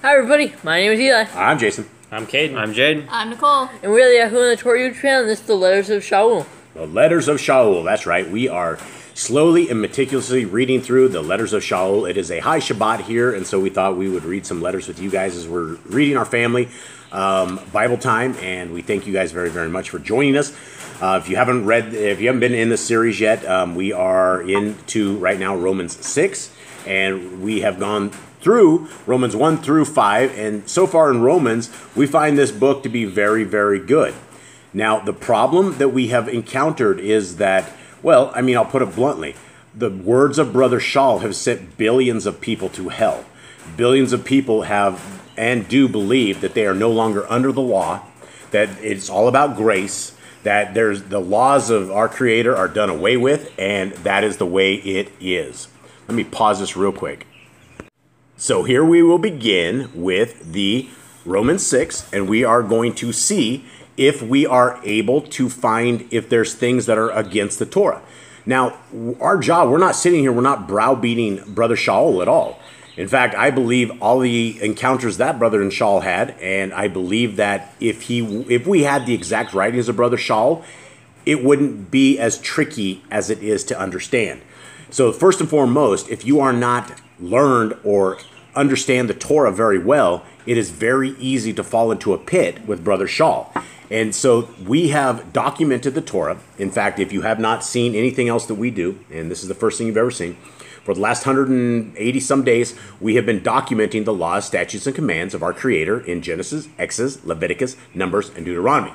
Hi everybody, my name is Eli. I'm Jason. I'm Caden. I'm Jade. I'm Nicole. And we're the Yahoo and the Torah YouTube channel, and this is the Letters of Shaul. The Letters of Shaul, that's right. We are slowly and meticulously reading through the Letters of Shaul. It is a high Shabbat here, and so we thought we would read some letters with you guys as we're reading our family Bible time, and we thank you guys very, very much for joining us. If you haven't been in this series yet, we are into right now Romans 6, and we have gone through Romans 1 through 5, and so far in Romans, we find this book to be very, very good. Now, the problem that we have encountered is that, well, I mean, I'll put it bluntly, the words of Brother Shaul have sent billions of people to hell. Billions of people have and do believe that they are no longer under the law, that it's all about grace, that the laws of our Creator are done away with, and that is the way it is. Let me pause this real quick. So here we will begin with the Romans 6, and we are going to see if we are able to find if there's things that are against the Torah. Now, our job, we're not sitting here, we're not browbeating Brother Shaul at all. In fact, I believe all the encounters that Brother and Shaul had, and I believe that if we had the exact writings of Brother Shaul, it wouldn't be as tricky as it is to understand. So first and foremost, if you are not learned or understand the Torah very well, it is very easy to fall into a pit with Brother Shaul. And so we have documented the Torah. In fact, if you have not seen anything else that we do, and this is the first thing you've ever seen, for the last 180 some days, we have been documenting the laws, statutes, and commands of our Creator in Genesis, Exodus, Leviticus, Numbers, and Deuteronomy.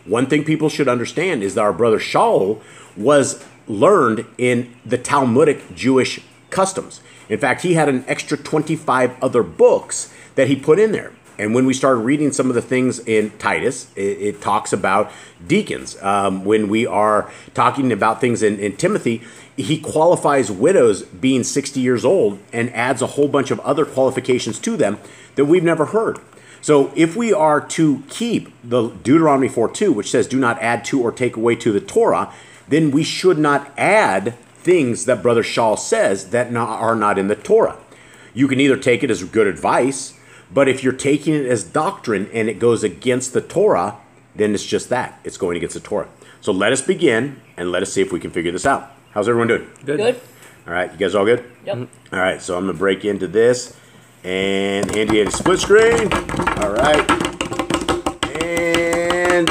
One thing people should understand is that our brother Shaul was learned in the Talmudic Jewish customs. In fact, he had an extra 25 other books that he put in there. And when we started reading some of the things in Titus, it talks about deacons. When we are talking about things in Timothy, he qualifies widows being 60 years old and adds a whole bunch of other qualifications to them that we've never heard. So if we are to keep the Deuteronomy 4:2, which says do not add to or take away to the Torah, then we should not add things that Brother Shaul says that are not in the Torah. You can either take it as good advice, but if you're taking it as doctrine and it goes against the Torah, then it's just that. It's going against the Torah. So let us begin and let us see if we can figure this out. How's everyone doing? Good. All right, you guys all good? Yep. All right, so I'm going to break into this. And Andy had a split screen. All right. And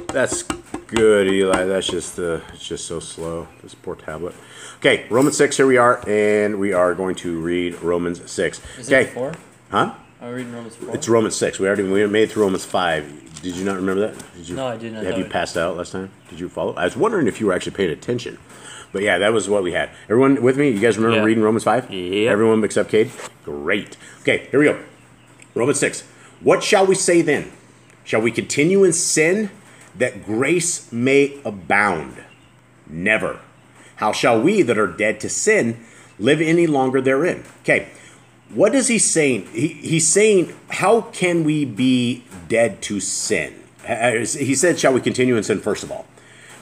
that's good, Eli. That's just it's just so slow. This poor tablet. Okay, Romans 6, here we are, and we are going to read Romans 6. Is it 4? Huh? Are we reading Romans 4? It's Romans 6. We made it through Romans 5. Did you not remember that? Did you, No, I did not. Have you passed out last time? Did you follow? I was wondering if you were actually paying attention. But yeah, that was what we had. Everyone with me? You guys remember reading Romans 5? Yeah. Everyone except Cade? Great. Okay, here we go. Romans 6. What shall we say then? Shall we continue in sin that grace may abound? Never. How shall we that are dead to sin live any longer therein? Okay, what is he saying? He's saying, how can we be dead to sin? He said, shall we continue in sin first of all?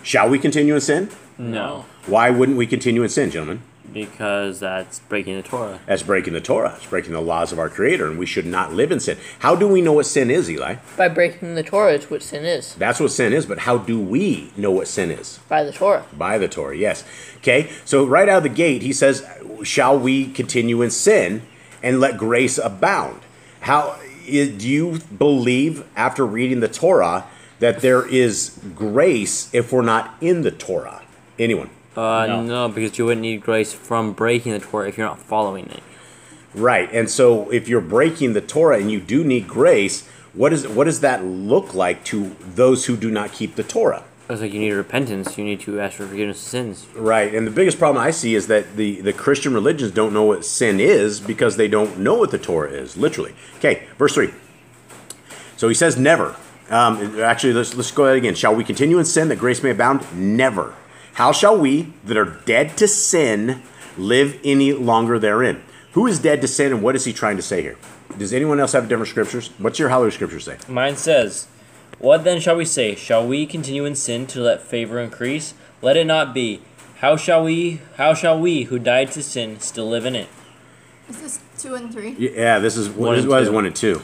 Shall we continue in sin? No. Why wouldn't we continue in sin, gentlemen? Because that's breaking the Torah. That's breaking the Torah. It's breaking the laws of our Creator, and we should not live in sin. How do we know what sin is, Eli? By breaking the Torah, it's what sin is. That's what sin is, but how do we know what sin is? By the Torah. By the Torah, yes. Okay, so right out of the gate, he says, shall we continue in sin and let grace abound? Do you believe, after reading the Torah, that there is grace if we're not in the Torah? Anyone? No, because you wouldn't need grace from breaking the Torah if you're not following it. Right, and so if you're breaking the Torah and you do need grace, what does that look like to those who do not keep the Torah? It's like you need repentance. You need to ask for forgiveness of sins. Right, and the biggest problem I see is that the Christian religions don't know what sin is because they don't know what the Torah is, literally. Okay, verse 3. So he says never. Actually, let's go ahead again. Shall we continue in sin that grace may abound? Never. How shall we that are dead to sin live any longer therein? Who is dead to sin, and what is he trying to say here? Does anyone else have different scriptures? What's your Hallelujah scripture say? Mine says, what then shall we say? Shall we continue in sin to let favor increase? Let it not be. How shall we who died to sin still live in it? Is this 2 and 3? Yeah, this is 1 and 2.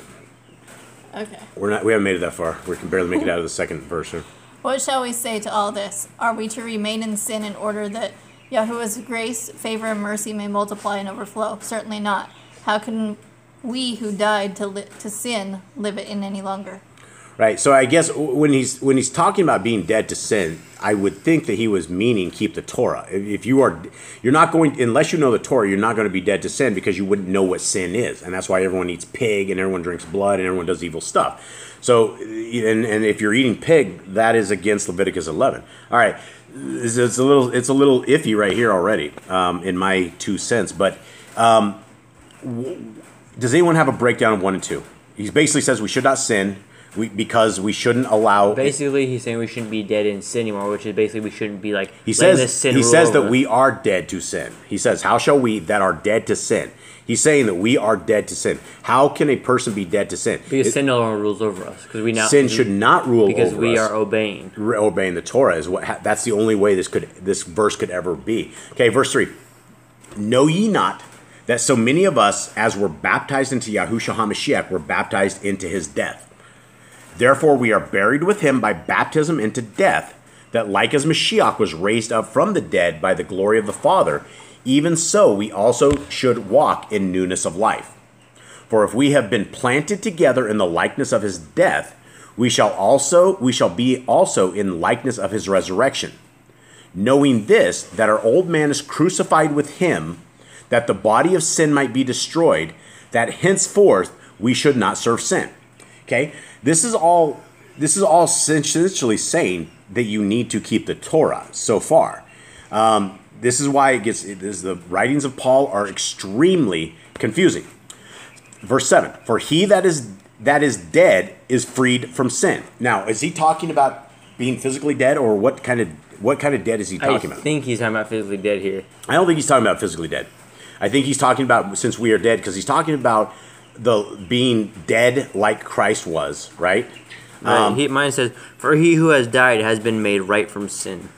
Okay. We haven't made it that far. We can barely make it out of the second verse here. What shall we say to all this? Are we to remain in sin in order that Yahuwah's grace, favor, and mercy may multiply and overflow? Certainly not. How can we who died to sin live it in any longer? Right. So I guess when he's talking about being dead to sin, I would think that he was meaning keep the Torah. If you're not going, unless you know the Torah, you're not going to be dead to sin because you wouldn't know what sin is, and that's why everyone eats pig and everyone drinks blood and everyone does evil stuff. So, and if you're eating pig, that is against Leviticus 11. All right, it's a little iffy right here already, in my 2 cents. But does anyone have a breakdown of 1 and 2? He basically says we should not sin. Because we shouldn't allow. Basically, he's saying we shouldn't be dead in sin anymore, which is basically we shouldn't be like. He says that us. we are dead to sin. He says, "How shall we that are dead to sin?" He's saying that we are dead to sin. How can a person be dead to sin? Because sin no longer rules over us. Because sin should not rule over us. Because we are obeying. Obeying the Torah is what. That's the only way this verse could ever be. Okay, verse 3. Know ye not that so many of us, as were baptized into Yahushua HaMashiach, were baptized into his death? Therefore we are buried with him by baptism into death, that like as Mashiach was raised up from the dead by the glory of the Father, even so we also should walk in newness of life. For if we have been planted together in the likeness of his death, we shall be also in likeness of his resurrection. Knowing this, that our old man is crucified with him, that the body of sin might be destroyed, that henceforth we should not serve sin. Okay? This is all essentially saying that you need to keep the Torah so far. This is why the writings of Paul are extremely confusing. Verse 7, for he that is dead is freed from sin. Now, is he talking about being physically dead, or what kind of dead is he talking about? I think he's talking about physically dead here. I don't think he's talking about physically dead. I think he's talking about since we are dead, because he's talking about the being dead like Christ was, right? Mine says, for he who has died has been made right from sin.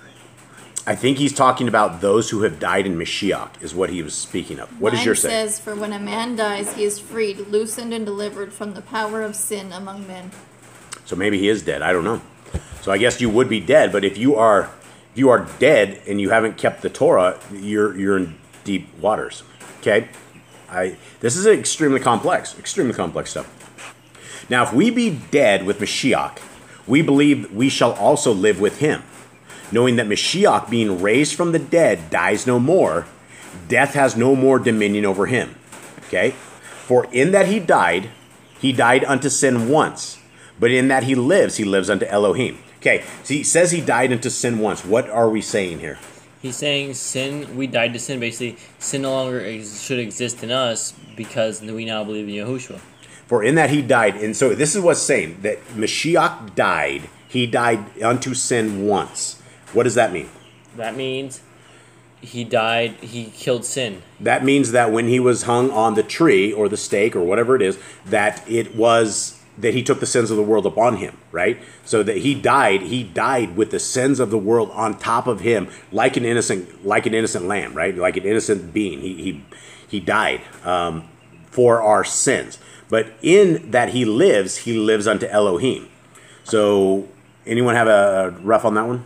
I think he's talking about those who have died in Mashiach, is what he was speaking of. What does yours say? Mine says, for when a man dies, he is freed, loosened, and delivered from the power of sin among men. So maybe he is dead. I don't know. So I guess you would be dead, but if you are dead and you haven't kept the Torah, you're in deep waters. Okay? This is extremely complex stuff. Now, if we be dead with Mashiach, we believe we shall also live with him, knowing that Mashiach, being raised from the dead, dies no more. Death has no more dominion over him. Okay? For in that he died unto sin once, but in that he lives unto Elohim. Okay, so he says he died unto sin once. What are we saying here? He's saying sin, we died to sin. Basically, sin no longer should exist in us because we now believe in Yahushua. For in that he died, and so this is what's saying, that Mashiach died. He died unto sin once. What does that mean? That means he killed sin. That means that when he was hung on the tree or the stake or whatever it is, that he took the sins of the world upon him, right? So that he died with the sins of the world on top of him, like an innocent lamb, right? Like an innocent being. He died for our sins. But in that he lives unto Elohim. So anyone have a rough on that one?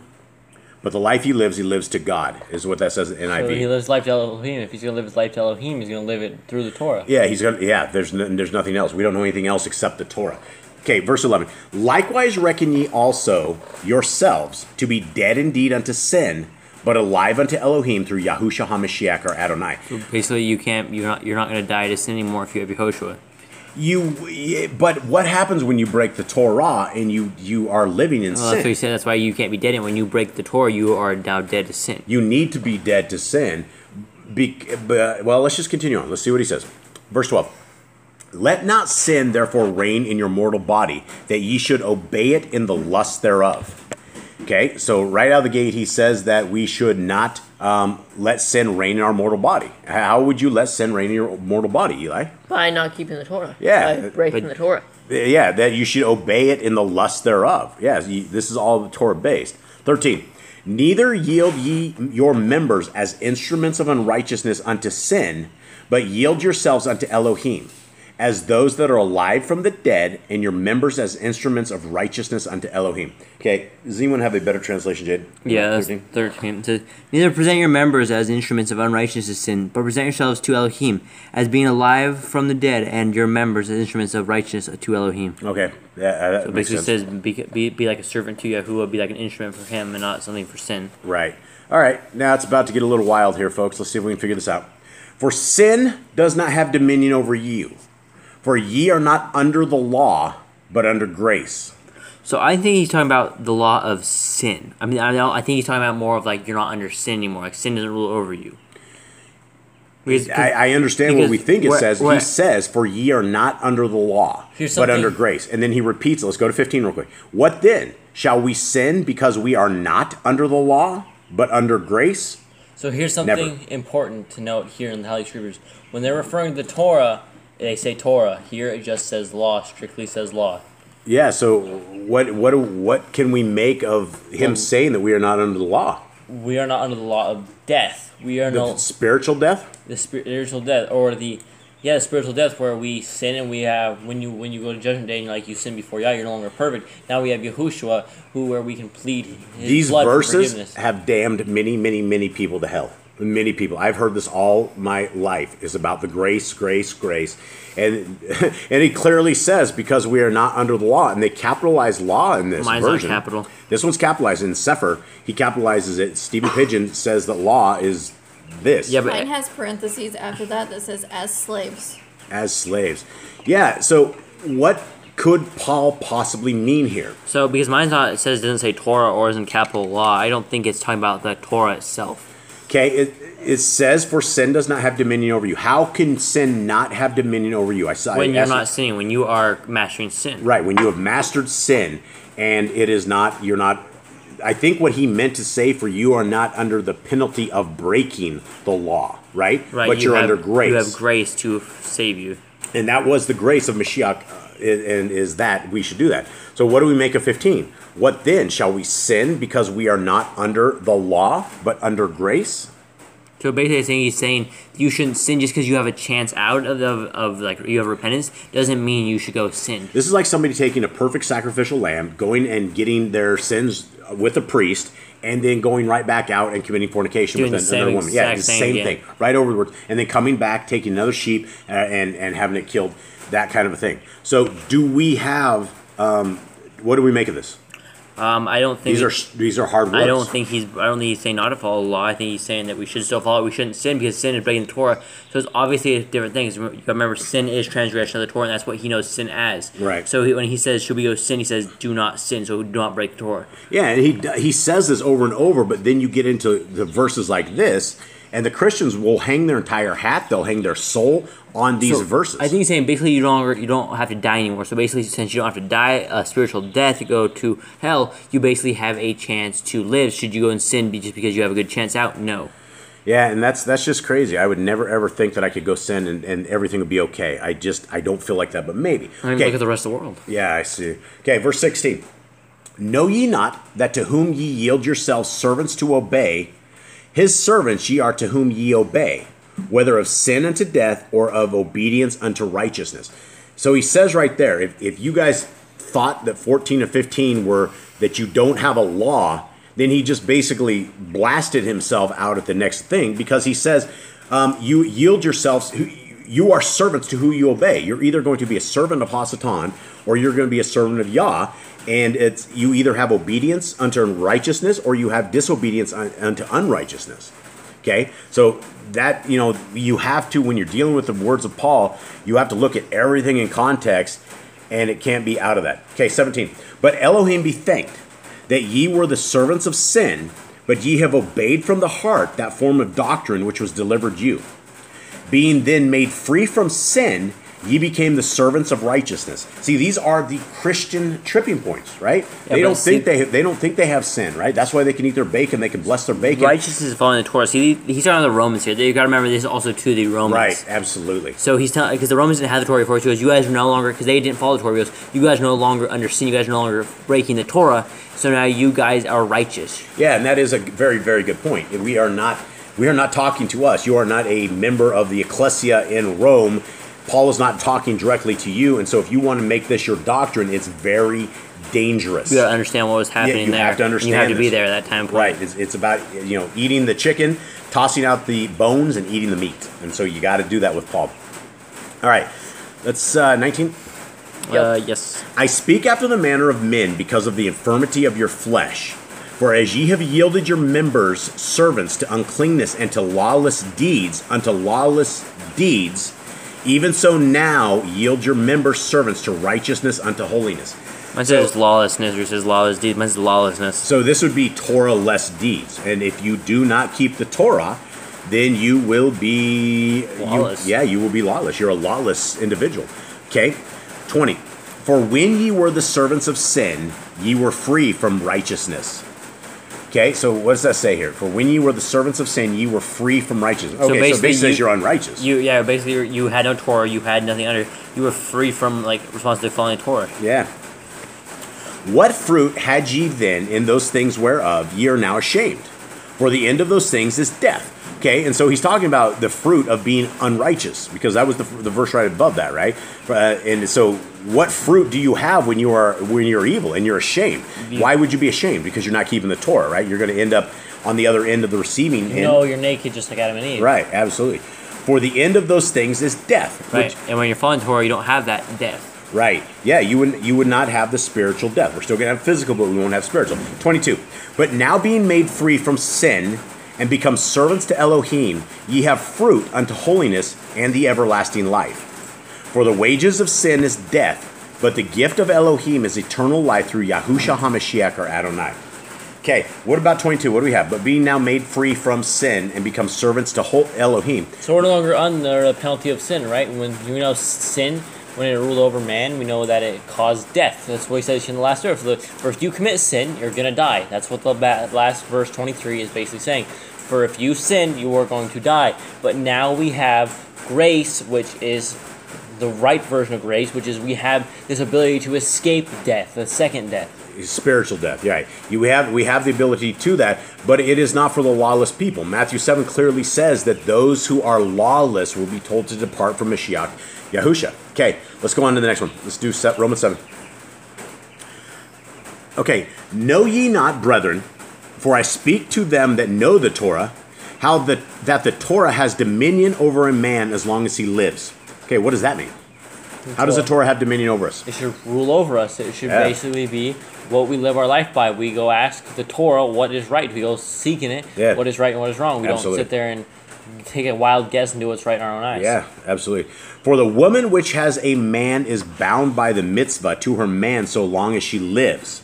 But the life he lives to God, is what that says in NIV. So he lives life to Elohim. If he's going to live his life to Elohim, he's going to live it through the Torah. Yeah, there's nothing else. We don't know anything else except the Torah. Okay, verse 11. Likewise reckon ye also yourselves to be dead indeed unto sin, but alive unto Elohim through Yahushua HaMashiach or Adonai. So basically, you're not going to die to sin anymore if you have Yahushua. But what happens when you break the Torah and you are living in sin? That's what he said. That's why you can't be dead. And when you break the Torah, you are now dead to sin. You need to be dead to sin. Well, let's just continue on. Let's see what he says. Verse 12. Let not sin therefore reign in your mortal body, that ye should obey it in the lust thereof. Okay, so right out of the gate, he says that we should not let sin reign in our mortal body. How would you let sin reign in your mortal body, Eli? By not keeping the Torah. Yeah. By breaking the Torah. Yeah, that you should obey it in the lust thereof. Yeah, this is all Torah based. 13. Neither yield ye your members as instruments of unrighteousness unto sin, but yield yourselves unto Elohim, as those that are alive from the dead, and your members as instruments of righteousness unto Elohim. Okay, does anyone have a better translation, Jade? Yeah, that's 13. It says, neither present your members as instruments of unrighteousness to sin, but present yourselves to Elohim, as being alive from the dead, and your members as instruments of righteousness to Elohim. Okay, that So makes basically sense. it says, be like a servant to Yahuwah, be like an instrument for him, and not something for sin. Right. All right, now it's about to get a little wild here, folks. Let's see if we can figure this out. For sin does not have dominion over you, for ye are not under the law, but under grace. So I think he's talking about the law of sin. I mean, I think he's talking about more of like you're not under sin anymore. Like sin doesn't rule over you. I understand what we think it says. He says, for ye are not under the law, but under grace. And then he repeats it. Let's go to 15 real quick. What then? Shall we sin because we are not under the law, but under grace? So here's something important to note here in the Holy Scriptures. When they're referring to the Torah, they say Torah. Here it just says law, strictly says law. Yeah, so what can we make of him saying that we are not under the law? We are not under the law of death. We are The spiritual death? the spiritual death, or the spiritual death, where we sin and we have when you go to Judgment Day and you sin before Yah, you're no longer perfect. Now we have Yahushua, where we can plead His These blood for verses forgiveness. have damned many, many, many people to hell. Many people. I've heard this all my life is about the grace, grace, grace. And and he clearly says, because we are not under the law. And they capitalize law in this Mine's version. not capital. This one's capitalized. In Sefer, he capitalizes it. Stephen Pidgeon says that law is this. Yeah, but Mine has parentheses after that says as slaves. As slaves. Yeah, so what could Paul possibly mean here? so because mine's not, it doesn't say Torah or isn't capital law. I don't think it's talking about the Torah itself. Okay, it says, for sin does not have dominion over you. How can sin not have dominion over you? When you're not sinning, when you are mastering sin. Right, when you have mastered sin, and it is not, you're not, I think what he meant to say, for you are not under the penalty of breaking the law, right? Right, But you're under grace. You have grace to save you. And that was the grace of Mashiach, and is that we should do that. So what do we make of 15? What then? Shall we sin because we are not under the law, but under grace? So basically, he's saying you shouldn't sin just because you have a chance out of like you have repentance doesn't mean you should go sin. This is like somebody taking a perfect sacrificial lamb, going and getting their sins with a priest, and then going right back out and committing fornication Doing with the another same woman. Yeah, the exact same thing thing. Right over the words. And then coming back, taking another sheep and having it killed. That kind of a thing. So do we have, what do we make of this? I don't think These are hard words. I don't think he's saying not to follow the law. I think he's saying that we should still follow it. We shouldn't sin because sin is breaking the Torah. So it's obviously different things. You gotta remember, sin is transgression of the Torah, and that's what he knows sin as. Right. So when he says, should we go sin, he says, do not sin, so do not break the Torah. Yeah, and he says this over and over, but then you get into the verses like this, and the Christians will hang their entire hat, they'll hang their soul on these verses. I think he's saying basically you don't have to die anymore. So basically, since you don't have to die a spiritual death to go to hell, you basically have a chance to live. Should you go and sin just because you have a good chance out? No. Yeah, and that's just crazy. I would never ever think that I could go sin and everything would be okay. I don't feel like that, but maybe. I mean, look at the rest of the world. Yeah, I see. Okay, verse 16. Know ye not that to whom ye yield yourselves servants to obey, his servants ye are to whom ye obey, whether of sin unto death or of obedience unto righteousness. So he says right there, if you guys thought that 14 and 15 were that you don't have a law, then he just basically blasted himself out at the next thing, because he says you yield yourselves, you are servants to who you obey. You're either going to be a servant of Hasatan or you're going to be a servant of Yah. And it's you either have obedience unto righteousness or you have disobedience unto unrighteousness. Okay, so that you have to, when you're dealing with the words of Paul, you have to look at everything in context, and it can't be out of that. Okay, 17. But Elohim be thanked that ye were the servants of sin, but ye have obeyed from the heart that form of doctrine which was delivered you. Being then made free from sin, ye became the servants of righteousness. See, these are the Christian tripping points, right? Yeah, they don't think they have sin, right? That's why they can eat their bacon, they can bless their bacon. Righteousness is following the Torah. See, he's talking about the Romans here. You got to remember this is also to the Romans. Right, absolutely. So he's telling, because the Romans didn't have the Torah before, so he goes, you guys are no longer, because they didn't follow the Torah, he goes, you guys are no longer under sin, you guys are no longer breaking the Torah, so now you guys are righteous. Yeah, and that is a very, very good point. We are not We are not talking to us. You are not a member of the ecclesia in Rome. Paul is not talking directly to you, and so if you want to make this your doctrine, it's very dangerous. You got to understand what was happening you there. have to understand. You have to this. be there at that time point. Right. It's about eating the chicken, tossing out the bones, and eating the meat, and so you got to do that with Paul. All right, that's 19. Yes. I speak after the manner of men because of the infirmity of your flesh. For as ye have yielded your members servants to uncleanness and to lawless deeds, even so now yield your members servants to righteousness unto holiness. Mine says lawlessness, or says lawless deeds. Mine says lawlessness. So this would be Torah-less deeds. And if you do not keep the Torah, then you will be lawless. You will be lawless. You're a lawless individual. Okay? 20. For when ye were the servants of sin, ye were free from righteousness. Okay, so what does that say here? For when ye were the servants of sin, ye were free from righteousness. Okay, so basically says you're unrighteous. Basically you had no Torah, you had nothing under. You were free from responsibility of following Torah. Yeah. What fruit had ye then in those things whereof ye are now ashamed? For the end of those things is death. Okay, and so he's talking about the fruit of being unrighteous, because that was the verse right above that, right? And so, what fruit do you have when you're evil and you're ashamed? Why would you be ashamed? Because you're not keeping the Torah, right? You're going to end up on the other end of the receiving end. You're naked just like Adam and Eve. Right, absolutely. For the end of those things is death. Right, and when you're following Torah, you don't have that death. Right. Yeah, you would not have the spiritual death. We're still going to have physical, but we won't have spiritual. 22. But now being made free from sin and become servants to Elohim, ye have fruit unto holiness and the everlasting life. For the wages of sin is death, but the gift of Elohim is eternal life through Yahushua HaMashiach or Adonai. Okay, what about 22? What do we have? But being now made free from sin and become servants to Elohim. So we're no longer under the penalty of sin, right? When sin, when it ruled over man, we know that it caused death. That's what he says in the last verse. For if you commit sin, you're going to die. That's what the last verse 23 is basically saying. For if you sin, you are going to die. But now we have grace, which is the right version of grace, which is we have this ability to escape death, the second death. Spiritual death, right? We have the ability to that, but it is not for the lawless people. Matthew 7 clearly says that those who are lawless will be told to depart from Mashiach Yahusha. Okay, let's go on to the next one. Let's do Romans 7. Okay, know ye not, brethren, for I speak to them that know the Torah, that the Torah has dominion over a man as long as he lives. Okay, what does that mean? How does the Torah have dominion over us? It should rule over us. It should basically be what we live our life by. We go ask the Torah what is right. We go seeking it, what is right and what is wrong. We don't sit there and take a wild guess and do what's right in our own eyes. Yeah, absolutely. For the woman which has a man is bound by the mitzvah to her man so long as she lives.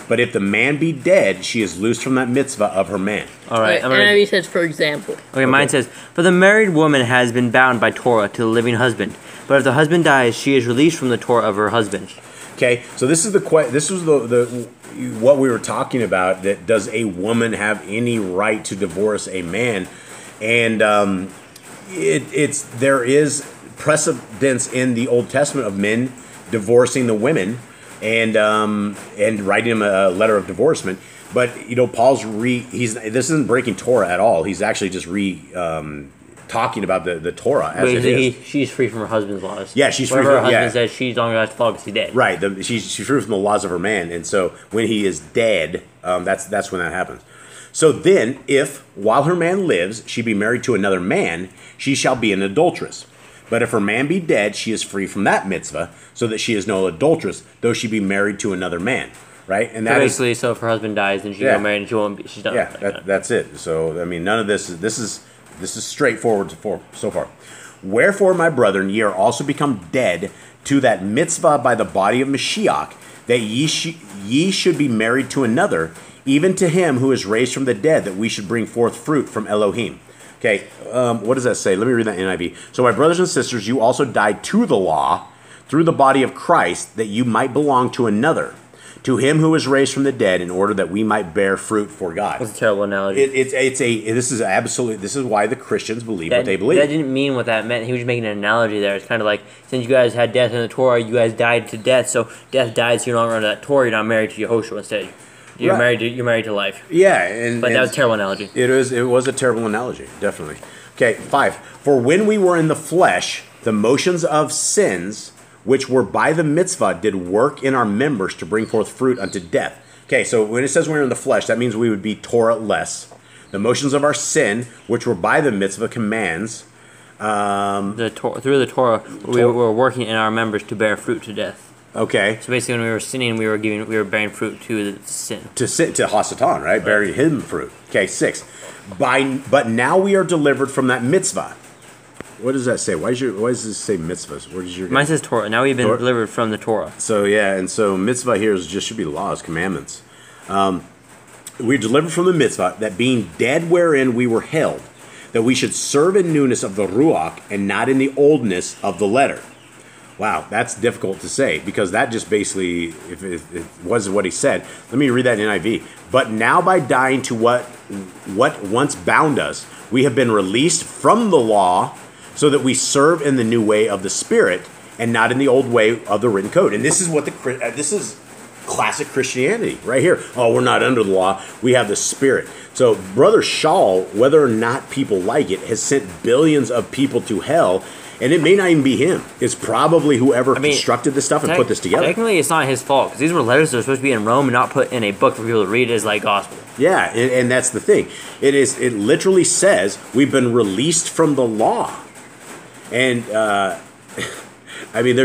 But if the man be dead, she is loosed from that mitzvah of her man. All right. And he says, for example. Okay, mine says, but the married woman has been bound by Torah to the living husband. But if the husband dies, she is released from the Torah of her husband. Okay, so this is what we were talking about. That does a woman have any right to divorce a man? And there is precedence in the Old Testament of men divorcing the women and writing them a letter of divorcement. But Paul's this isn't breaking Torah at all. He's actually just talking about the Torah as it is. She's free from her husband's laws. Yeah, she's free from her husband says she's no longer has to follow because he's dead. Right, she's free from the laws of her man, and so when he is dead, that's when that happens. So then, if while her man lives, she be married to another man, she shall be an adulteress. But if her man be dead, she is free from that mitzvah, so that she is no adulteress, though she be married to another man. Right, and that basically, so if her husband dies, then she can get married, and she won't be. She's done. Yeah, that's it. So I mean, none of this is straightforward so far. Wherefore, my brethren, ye are also become dead to that mitzvah by the body of Mashiach, that ye should be married to another, even to him who is raised from the dead, that we should bring forth fruit from Elohim. Okay, what does that say? Let me read that NIV. So, my brothers and sisters, you also died to the law through the body of Christ, that you might belong to another, to him who was raised from the dead, in order that we might bear fruit for God. That's a terrible analogy. This is why the Christians believe what they believe. That didn't mean what that meant. He was making an analogy there. It's kind of like, since you guys had death in the Torah, you guys died to death, so death died, so you're no longer under that Torah, you're not married to Yehoshua instead. You're Right. married. You're married to life. Yeah, and But that was a terrible analogy. It was a terrible analogy, definitely. Okay, 5. For when we were in the flesh, the motions of sins, which were by the mitzvah, did work in our members to bring forth fruit unto death. Okay, so when it says we're in the flesh, that means we would be Torah-less. The motions of our sin, which were by the mitzvah commands. Through the Torah, we were working in our members to bear fruit to death. Okay. So basically, when we were sinning, we were bearing fruit to the sin. To Hasatan, right? Bearing hidden fruit. Okay, 6. But now we are delivered from that mitzvah. What does that say? Why does this say mitzvahs? Where does your Mine says Torah. Now we've been Torah? delivered from the Torah. So yeah, and so mitzvah here should be laws, commandments. We're delivered from the mitzvah, that being dead wherein we were held, that we should serve in newness of the ruach and not in the oldness of the letter. Wow, that's difficult to say, because that just basically, if it was what he said. Let me read that in NIV. But now by dying to what once bound us, we have been released from the law, so that we serve in the new way of the Spirit and not in the old way of the written code. And this is what this is classic Christianity right here. Oh, we're not under the law. We have the Spirit. So Brother Shaul, whether or not people like it, has sent billions of people to hell. And it may not even be him. It's probably whoever constructed this stuff and put this together. Technically, it's not his fault, because these were letters that were supposed to be in Rome and not put in a book for people to read as like gospel. Yeah, and that's the thing. It literally says we've been released from the law. And I mean,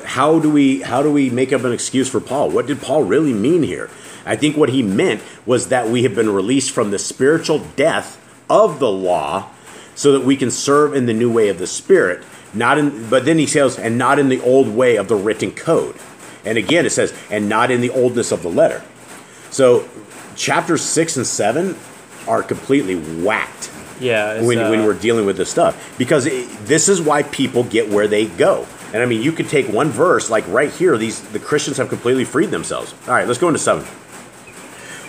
how do we make up an excuse for Paul? What did Paul really mean here? I think what he meant was that we have been released from the spiritual death of the law, so that we can serve in the new way of the Spirit. But then he says, and not in the old way of the written code. And again, it says, and not in the oldness of the letter. So chapters 6 and 7 are completely whacked. Yeah, when we're dealing with this stuff, because this is why people get where they go. And I mean, you could take one verse, like right here, the Christians have completely freed themselves. All right, let's go into 7.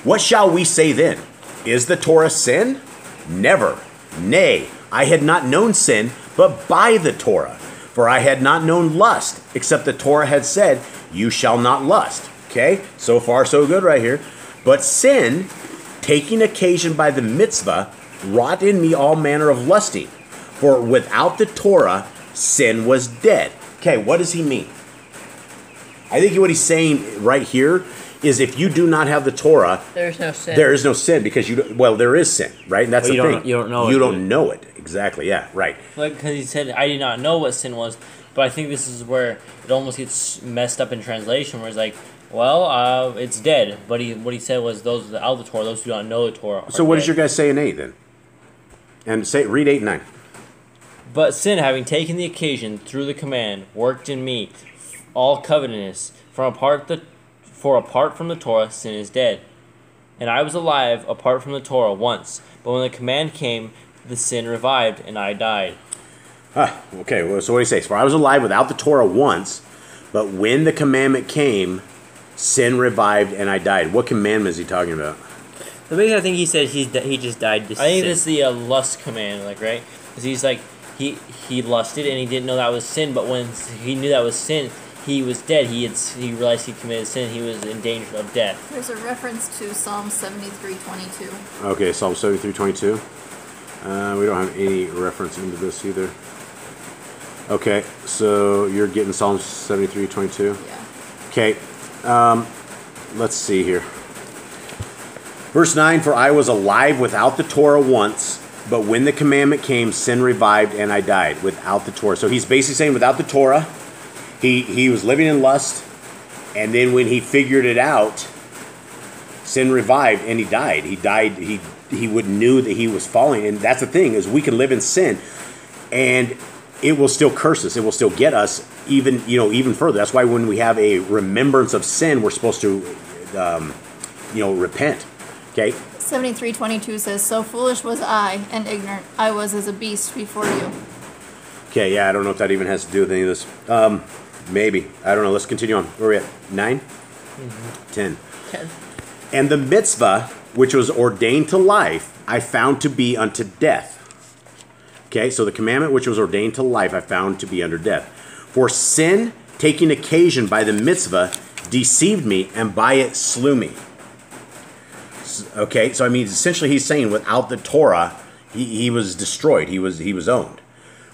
What shall we say then? Is the Torah sin? Never. Nay, I had not known sin, but by the Torah. For I had not known lust, except the Torah had said, you shall not lust. Okay, so far so good right here. But sin, taking occasion by the mitzvah, wrought in me all manner of lusting. For without the Torah, sin was dead. Okay, what does he mean? I think what he's saying right here is, if you do not have the Torah, There is no sin. there is no sin, because there is sin, right? And that's the thing. You don't know You it. don't know it. Exactly, yeah, right. Like, because he said, I did not know what sin was. But I think this is where it almost gets messed up in translation, where it's like, well, it's dead. But what he said was, those out of the Torah, those who do not know the Torah. So what does your guys say in 8 then? And read 8 and 9. But sin, having taken the occasion through the command, worked in me all covetousness. For apart from the Torah, sin is dead. And I was alive apart from the Torah once. But when the command came, the sin revived, and I died. Okay, well, so what do he say? For I was alive without the Torah once, but when the commandment came, sin revived and I died. What commandment is he talking about? The big I think he said he just died to I think sin. it's the lust command, like, right? Because he's like, he lusted and he didn't know that was sin, but when he knew that was sin, he was dead. He realized he committed sin. He was in danger of death. There's a reference to Psalm 73:22. Okay, Psalm 73:22. We don't have any reference into this either. Okay, so you're getting Psalm 73:22. Yeah. Okay, let's see here. Verse 9, for I was alive without the Torah once, but when the commandment came, sin revived and I died without the Torah. So he's basically saying without the Torah, he was living in lust, and then when he figured it out, sin revived and he died. He died, he knew that he was falling. And that's the thing, is we can live in sin, and it will still curse us. It will still get us even further. That's why when we have a remembrance of sin, we're supposed to, repent. Okay. 73:22 says, "So foolish was I, and ignorant. I was as a beast before you." Okay. Yeah, I don't know if that even has to do with any of this. Maybe, I don't know. Let's continue on. Where are we at? 9, 10. 10. And the mitzvah which was ordained to life, I found to be unto death. Okay, so the commandment which was ordained to life, I found to be under death. For sin, taking occasion by the mitzvah, deceived me, and by it slew me. Okay, so I mean, essentially he's saying without the Torah, he was destroyed. He was owned.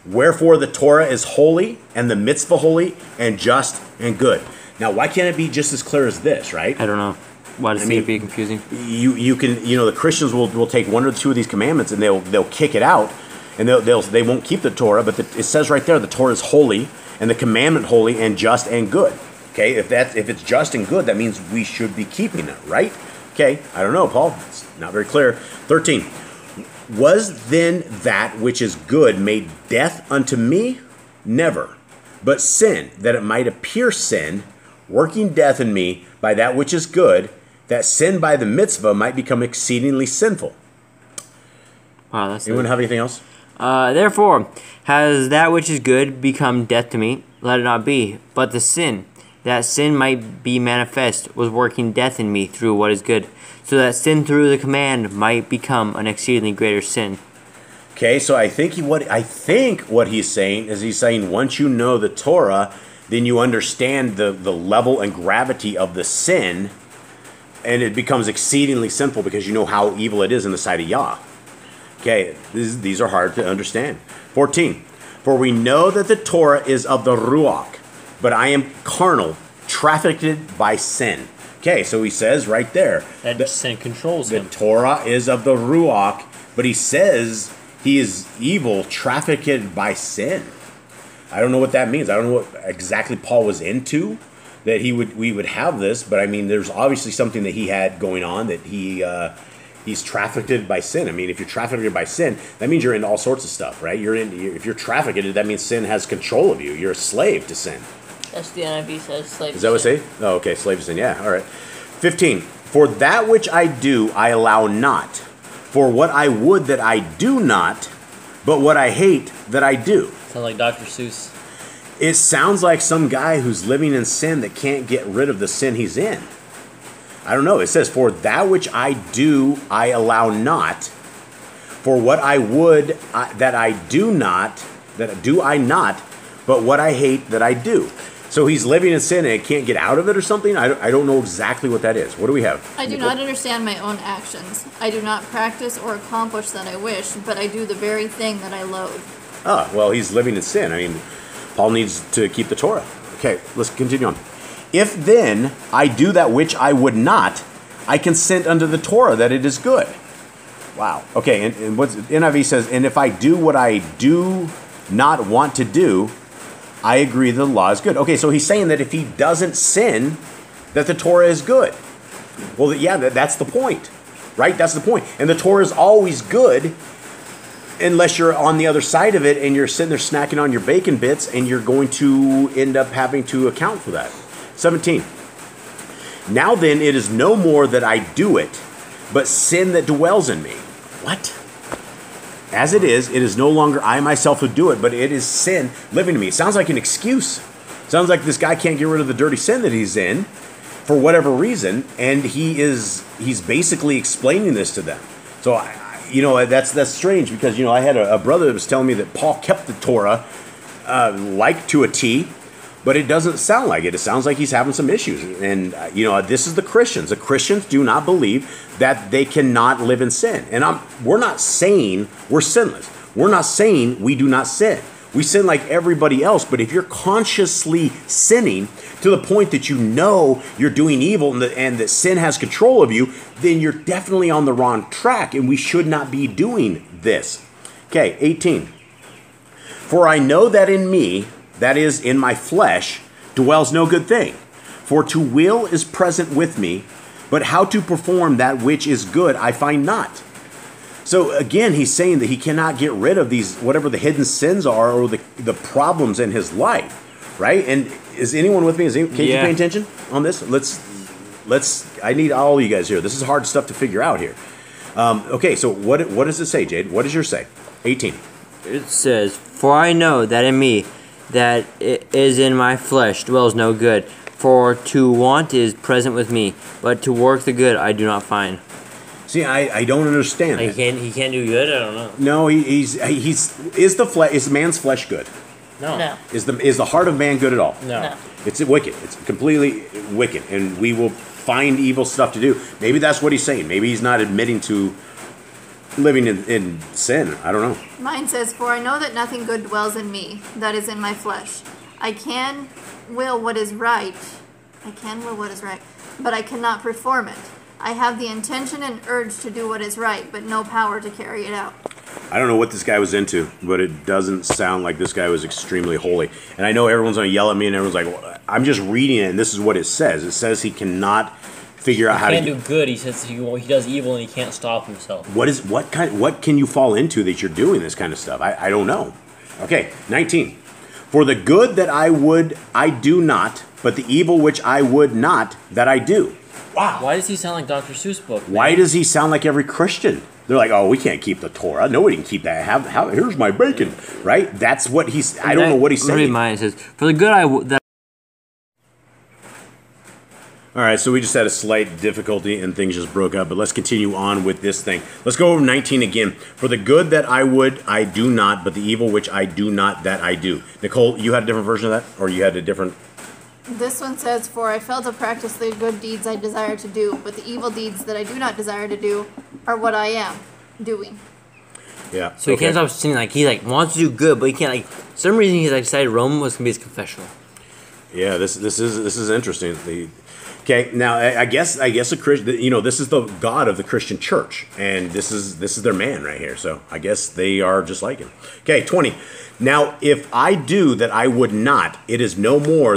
Wherefore the Torah is holy, and the mitzvah holy, and just, and good. Now, why can't it be just as clear as this, right? I don't know. Why does it be confusing? You can, the Christians will take one or two of these commandments and they'll kick it out, and they won't keep the Torah. But it says right there, the Torah is holy, and the commandment holy, and just, and good. Okay, if it's just and good, that means we should be keeping it, right? Okay, I don't know, Paul. It's not very clear. 13. Was then that which is good made death unto me? Never. But sin, that it might appear sin, working death in me by that which is good, that sin by the mitzvah might become exceedingly sinful. Wow, that's Anyone have anything else? Therefore, has that which is good become death to me? Let it not be. But the sin, that sin might be manifest, was working death in me through what is good, so that sin through the command might become an exceedingly greater sin. Okay, so I think what he's saying is he's saying once you know the Torah, then you understand the level and gravity of the sin, and it becomes exceedingly sinful because you know how evil it is in the sight of Yah. Okay, these are hard to understand. 14. For we know that the Torah is of the Ruach, but I am carnal, trafficked by sin. Okay, so he says right there that sin controls him. The Torah is of the Ruach, but he says he is evil, trafficked by sin. I don't know what that means. I don't know what exactly Paul was into that we would have this, but I mean, there's obviously something that he had going on that he's trafficked by sin. I mean, if you're trafficked by sin, that means you're into all sorts of stuff, right? If you're trafficked, that means sin has control of you. You're a slave to sin. That's the NIV says slave. Is that what it say? Oh, okay, slave to sin. Yeah, all right. 15. For that which I do, I allow not. For what I would that I do not, but what I hate that I do. Sound like Dr. Seuss. It sounds like some guy who's living in sin that can't get rid of the sin he's in. I don't know. It says, for that which I do, I allow not. For what I would that I do not, that do I not, but what I hate that I do. So he's living in sin and can't get out of it or something? I don't know exactly what that is. What do we have? I do not understand my own actions. I do not practice or accomplish that I wish, but I do the very thing that I loathe. Ah, well, he's living in sin. I mean, Paul needs to keep the Torah. Okay, let's continue on. If then I do that which I would not, I consent unto the Torah that it is good. Wow. Okay, and what NIV says, and if I do what I do not want to do, I agree the law is good. Okay, so he's saying that if he doesn't sin, that the Torah is good. Well, yeah, that's the point, right? That's the point. And the Torah is always good unless you're on the other side of it and you're sitting there snacking on your bacon bits and you're going to end up having to account for that. 17. Now then, it is no more that I do it, but sin that dwells in me. What? As it is no longer I myself who do it, but it is sin living in me. It sounds like an excuse. It sounds like this guy can't get rid of the dirty sin that he's in for whatever reason, and he's basically explaining this to them. So, that's strange because, I had a brother that was telling me that Paul kept the Torah like to a T, but it doesn't sound like it. It sounds like he's having some issues. And, this is the Christians. The Christians do not believe that they cannot live in sin. And we're not saying we're sinless. We're not saying we do not sin. We sin like everybody else. But if you're consciously sinning to the point that you know you're doing evil and that sin has control of you, then you're definitely on the wrong track. And we should not be doing this. Okay, 18. For I know that in me, that is, in my flesh, dwells no good thing. For to will is present with me, but how to perform that which is good I find not. So again, he's saying that he cannot get rid of these, whatever the hidden sins are or the problems in his life, right? And is anyone with me? Can you pay attention on this? I need all of you guys here. This is hard stuff to figure out here. Okay, so what does it say, Jade? What does yours say? 18. It says, for I know that in me, that it is in my flesh, dwells no good. For to want is present with me, but to work the good I do not find. See, I don't understand that. He can't do good? I don't know. No, is man's flesh good? No. Is the heart of man good at all? No. No. It's wicked. It's completely wicked, and we will find evil stuff to do. Maybe that's what he's saying. Maybe he's not admitting to living in sin. I don't know. Mine says, "For I know that nothing good dwells in me, that is in my flesh. I can will what is right. I can will what is right, but I cannot perform it. I have the intention and urge to do what is right, but no power to carry it out." I don't know what this guy was into, but it doesn't sound like this guy was extremely holy. And I know everyone's going to yell at me, and everyone's like, well, I'm just reading it, and this is what it says. It says he cannot figure out how to... He can't do good. He says he does evil, and he can't stop himself. What can you fall into that you're doing this kind of stuff? I don't know. Okay, 19. For the good that I would, I do not, but the evil which I would not, that I do. Wow. Why does he sound like Dr. Seuss book? Man? Why does he sound like every Christian? They're like, oh, we can't keep the Torah. Nobody can keep that. Here's my bacon, right? That's what he's. I don't know what he's saying. Read mine. It says, "For the good that." All right, so we just had a slight difficulty and things just broke up. But let's continue on with this thing. Let's go over 19 again. For the good that I would, I do not, but the evil which I do not, that I do. Nicole, you had a different version of that, or you had a different. This one says, "For I fail to practice the good deeds I desire to do, but the evil deeds that I do not desire to do are what I am doing." Yeah. So he can't stop sinning. Like he wants to do good, but he can't. Like for some reason, he decided Rome was gonna be his confessional. Yeah, this is interesting. Okay, now I guess a Christian. You know, this is the God of the Christian church, and this is their man right here. So I guess they are just like him. Okay, 20. Now, if I do that I would not, it is no more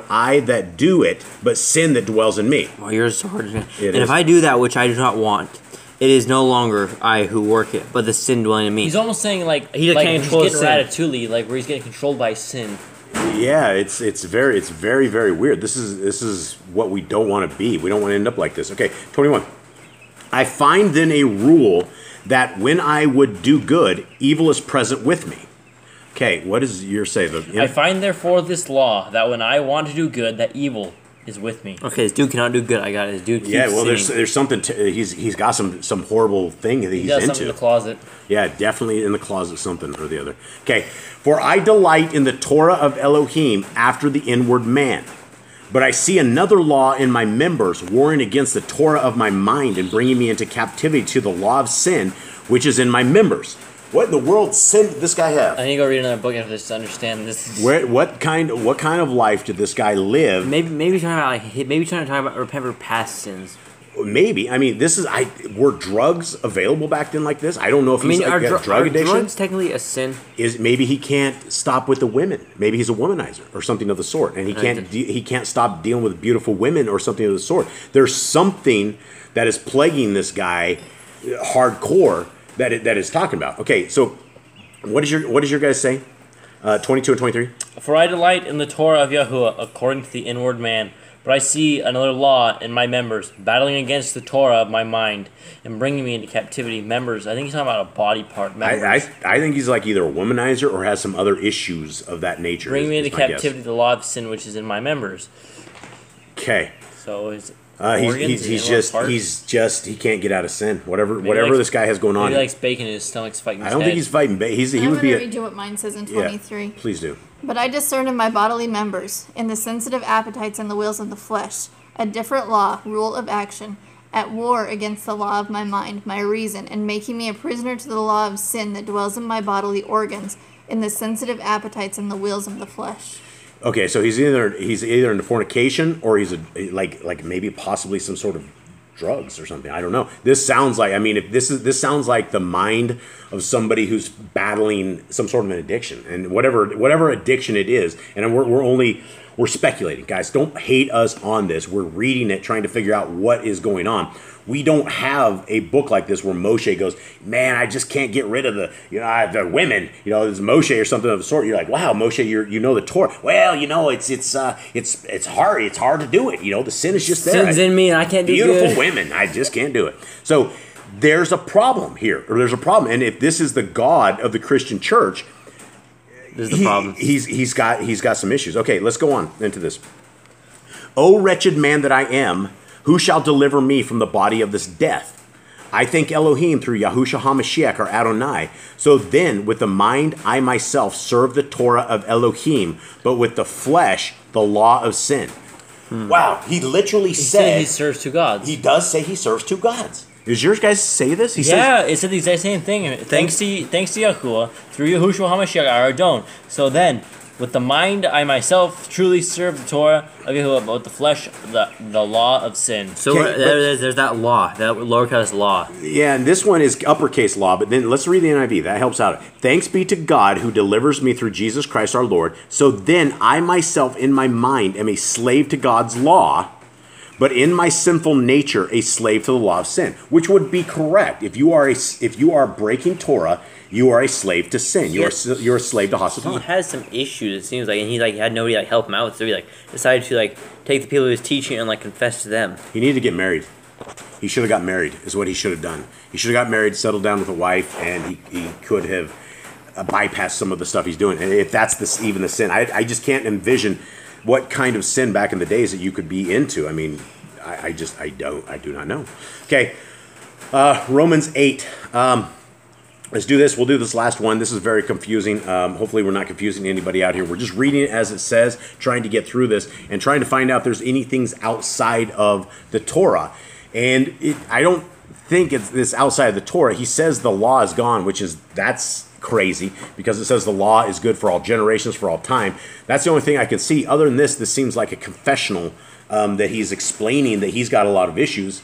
I that do it, but sin that dwells in me. Well, yours is so hard. And if I do that which I do not want, it is no longer I who work it, but the sin dwelling in me. He's almost saying like he can't control he's sin. getting Ratatouille, like where he's getting controlled by sin. Yeah, it's very very weird. This is what we don't want to be. We don't want to end up like this. Okay, 21. I find then a rule that when I would do good, evil is present with me. Okay, what is your say? I find therefore this law, that when I want to do good, that evil is with me. Okay, this dude cannot do good. I got it. This dude keeps well, sinning. there's something. He's got some horrible thing that he's does into. something in the closet. Yeah, definitely in the closet, something or the other. Okay, for I delight in the Torah of Elohim after the inward man. But I see another law in my members, warring against the Torah of my mind and bringing me into captivity to the law of sin, which is in my members. What in the world sin did this guy have? I need to go read another book after this to understand this. What kind of life did this guy live? Maybe trying to talk about repent for past sins. Maybe. I mean, were drugs available back then like this? I don't know if he's got drug addiction. Are drugs technically a sin? Maybe he can't stop with the women. Maybe he's a womanizer or something of the sort, and he can't stop dealing with beautiful women or something of the sort. There's something that is plaguing this guy hardcore that is talking about. Okay, so what does your guys say? 22 and 23. For I delight in the Torah of Yahuwah according to the inward man. But I see another law in my members, battling against the Torah of my mind and bringing me into captivity. Members, I think he's talking about a body part. Members. I think he's like either a womanizer or has some other issues of that nature. Bring me into captivity, the law of sin, which is in my members. Okay. So his he can't get out of sin. Whatever this guy has going on. He likes bacon in his stomach's fighting. I don't think he's fighting bacon. I'm going to read you what mine says in 23. Yeah, please do. But I discern in my bodily members, in the sensitive appetites and the wills of the flesh, a different law, rule of action, at war against the law of my mind, my reason, and making me a prisoner to the law of sin that dwells in my bodily organs, in the sensitive appetites and the wills of the flesh. Okay, so he's either into fornication or he's like maybe possibly some sort of drugs or something. I don't know. This sounds like, I mean, if this sounds like the mind of somebody who's battling some sort of an addiction, and whatever addiction it is. And we're speculating, guys. Don't hate us on this. We're reading it, trying to figure out what is going on. We don't have a book like this where Moshe goes, man, I just can't get rid of the women. There's Moshe or something of the sort. You're like, wow, Moshe, you know the Torah. Well, it's hard. It's hard to do it. The sin is just there. Sin's in me, and I can't do good. Beautiful women, I just can't do it. So there's a problem here, or there's a problem. And if this is the God of the Christian church, this is the problem. He's got some issues. Okay, let's go on into this. O wretched man that I am, who shall deliver me from the body of this death? I thank Elohim through Yahushua HaMashiach or Adonai. So then, with the mind, I myself serve the Torah of Elohim, but with the flesh, the law of sin. Wow, he literally said he serves two gods. He does say he serves two gods. Does yours guys say this? He says, it said the exact same thing. Thanks to Yahuwah, through Yahushua HaMashiach, our Adon. So then, with the mind, I myself truly serve the Torah of Yahuwah, but with the flesh, the law of sin. So there's that law, that lowercase law. Yeah, and this one is uppercase law, but then let's read the NIV. That helps out. Thanks be to God who delivers me through Jesus Christ our Lord. So then I myself in my mind am a slave to God's law, but in my sinful nature a slave to the law of sin, which would be correct. If you are breaking Torah, you are a slave to sin. You're a slave to Hasatan. He has some issues, it seems like, and he had nobody help him out, so he decided to take the people he was teaching and confess to them. He needed to get married. He should have got married, is what he should have done. He should have got married, settled down with a wife, and he could have bypassed some of the stuff he's doing. And if that's even the sin, I just can't envision what kind of sin back in the days that you could be into. I mean, I do not know. Okay, Romans 8. Let's do this. We'll do this last one. This is very confusing. Hopefully we're not confusing anybody out here. We're just reading it as it says, trying to get through this, and trying to find out if there's any things outside of the Torah. And I don't think it's this outside of the Torah. He says the law is gone, that's crazy, because it says the law is good for all generations, for all time. That's the only thing I can see. Other than this seems like a confessional that he's explaining that he's got a lot of issues.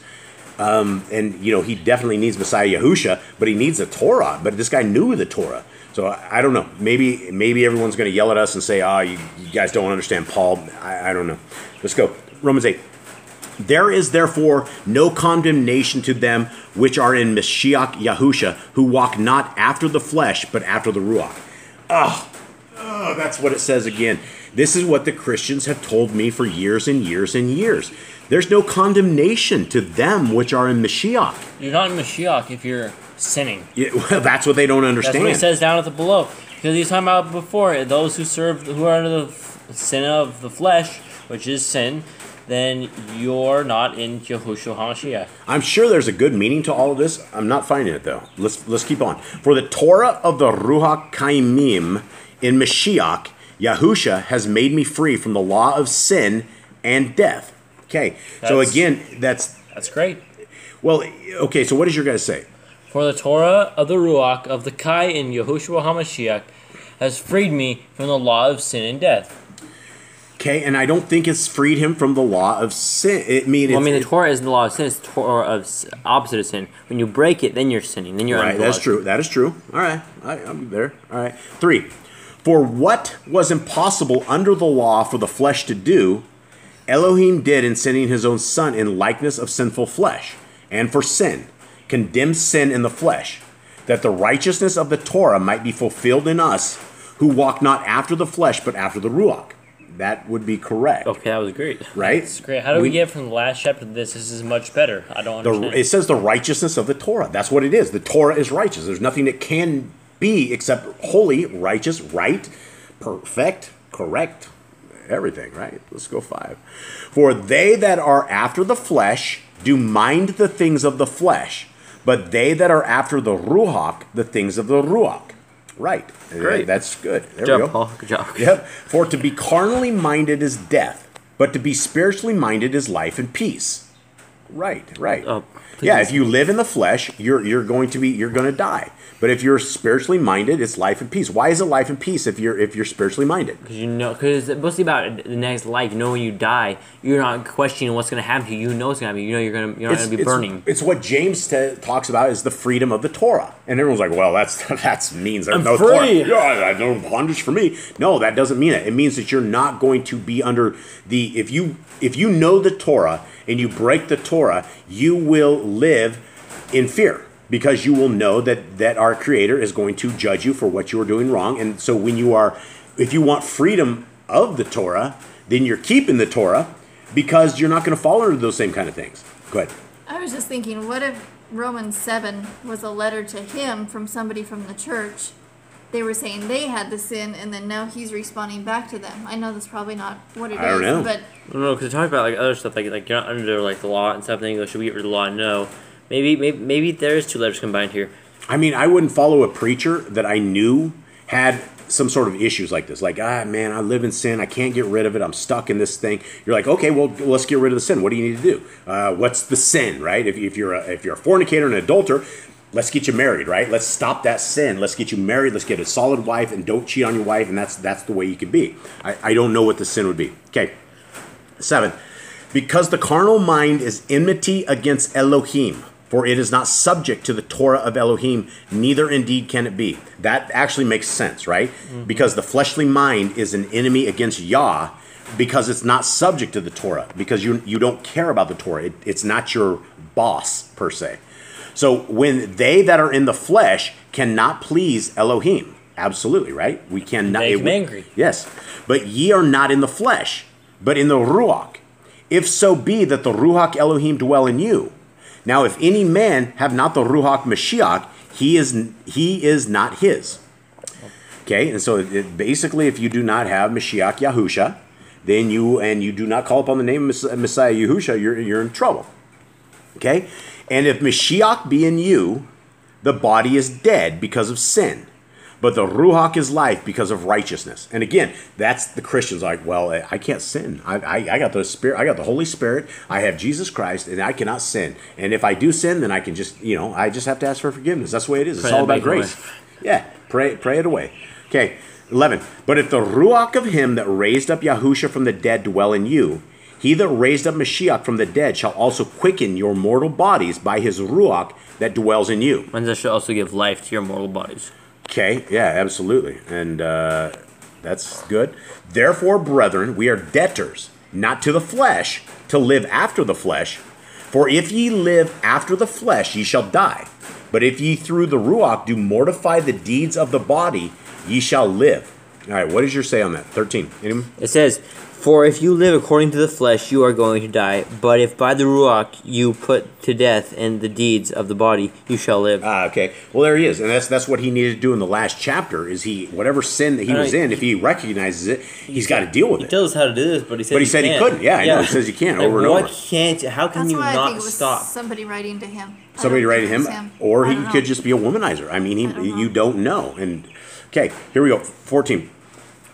And he definitely needs Messiah Yahusha, but he needs the Torah. But this guy knew the Torah, so I don't know. Maybe everyone's going to yell at us and say, you guys don't understand Paul." I don't know. Let's go. Romans 8. There is therefore no condemnation to them which are in Mashiach Yahusha, who walk not after the flesh, but after the Ruach. That's what it says again. This is what the Christians have told me for years and years and years. There's no condemnation to them which are in Mashiach. You're not in Mashiach if you're sinning. Yeah, well, that's what they don't understand. That's what it says down at the below. Because he's talking about before, those who are under the sin of the flesh, which is sin, then you're not in Yahushua HaMashiach. I'm sure there's a good meaning to all of this. I'm not finding it, though. Let's keep on. For the Torah of the Ruach Kaimim in Mashiach, Yahusha has made me free from the law of sin and death. Okay, so again, that's great. Well, okay, so what does your guys say? For the Torah of the Ruach of the Kai in Yahushua HaMashiach has freed me from the law of sin and death. Okay, and I don't think it's freed him from the law of sin. The Torah isn't the law of sin, it's the Torah of opposite of sin. When you break it, then you're sinning. Then you're right, that's true. That is true. All right, I'm there. All right. 3. For what was impossible under the law for the flesh to do, Elohim did in sending his own Son in likeness of sinful flesh, and for sin, condemned sin in the flesh, that the righteousness of the Torah might be fulfilled in us, who walk not after the flesh, but after the Ruach. That would be correct. Okay, that was great. Right? That's great. How do we get from the last chapter to this? This is much better. I don't understand. It says the righteousness of the Torah. That's what it is. The Torah is righteous. There's nothing that can be except holy, righteous, right, perfect, correct, everything, right? Let's go 5. For they that are after the flesh do mind the things of the flesh, but they that are after the Ruach, the things of the Ruach. Right. Great. That's good. There good we job, go. Paul. Good job. Yep. For to be carnally minded is death, but to be spiritually minded is life and peace. Right. Yeah, if you live in the flesh, you're going to die. But if you're spiritually minded, it's life and peace. Why is it life and peace if you're spiritually minded? Because it's mostly about the next life. When you die, you're not questioning what's going to happen to you. You know what's going to happen. You know you're not going to be burning. It's what James talks about is the freedom of the Torah, and everyone's like, "Well, that means there's no free. Torah. Yeah, no bondage for me." No, that doesn't mean it. It means that you're not going to be under the if you know the Torah and you break the Torah, you will live in fear. Because you will know that our Creator is going to judge you for what you are doing wrong. And so if you want freedom of the Torah, then you're keeping the Torah because you're not going to fall under those same kind of things. Go ahead. I was just thinking, what if Romans 7 was a letter to him from somebody from the church? They were saying they had the sin, and then now he's responding back to them. I know that's probably not what it is. I don't know. But no, because they're talking about other stuff like you're not under the law and stuff in English. Should we get rid of the law? No. Maybe there is two letters combined here. I mean, I wouldn't follow a preacher that I knew had some sort of issues like this. Like, man, I live in sin. I can't get rid of it. I'm stuck in this thing. You're like, okay, well, let's get rid of the sin. What do you need to do? What's the sin, right? If you're a fornicator and an adulterer, let's get you married, right? Let's stop that sin. Let's get you married. Let's get a solid wife, and don't cheat on your wife, and that's the way you could be. I don't know what the sin would be. Okay. 7. Because the carnal mind is enmity against Elohim, for it is not subject to the Torah of Elohim, neither indeed can it be. That actually makes sense, right? Mm-hmm. Because the fleshly mind is an enemy against Yah, because it's not subject to the Torah, because you don't care about the Torah. It's not your boss, per se. So when they that are in the flesh cannot please Elohim, absolutely, right? We cannot. Make him angry. Yes. But ye are not in the flesh, but in the Ruach. If so be that the Ruach Elohim dwell in you. Now, if any man have not the Ruach Mashiach, he is not his. Okay, and so basically, if you do not have Mashiach Yahusha, then you do not call upon the name of Messiah Yahusha, you're in trouble. Okay, and if Mashiach be in you, the body is dead because of sin, but the Ruach is life because of righteousness. And again, that's the Christians like, well, I can't sin. I got the Spirit. I got the Holy Spirit. I have Jesus Christ, and I cannot sin. And if I do sin, then I can just, I just have to ask for forgiveness. That's the way it is. It's all about grace. Yeah, pray it away. Okay, 11. But if the Ruach of him that raised up Yahusha from the dead dwell in you, he that raised up Mashiach from the dead shall also quicken your mortal bodies by his Ruach that dwells in you. And that shall also give life to your mortal bodies. Okay, yeah, absolutely. And that's good. Therefore, brethren, we are debtors, not to the flesh, to live after the flesh. For if ye live after the flesh, ye shall die. But if ye through the Ruach do mortify the deeds of the body, ye shall live. All right, what does your say on that? 13. Anyone? It says, for if you live according to the flesh, you are going to die. But if by the Ruach you put to death in the deeds of the body, you shall live. Okay. Well, there he is. And that's what he needed to do in the last chapter, is whatever sin that he was in, if he recognizes it, he's got to deal with it. He tells us how to do this, but he said he couldn't. Yeah, I know. He says he can't over and over. How can you not stop? Somebody writing to him. Somebody writing to him? Or he could just be a womanizer. I mean, you don't know. And okay, here we go. 14.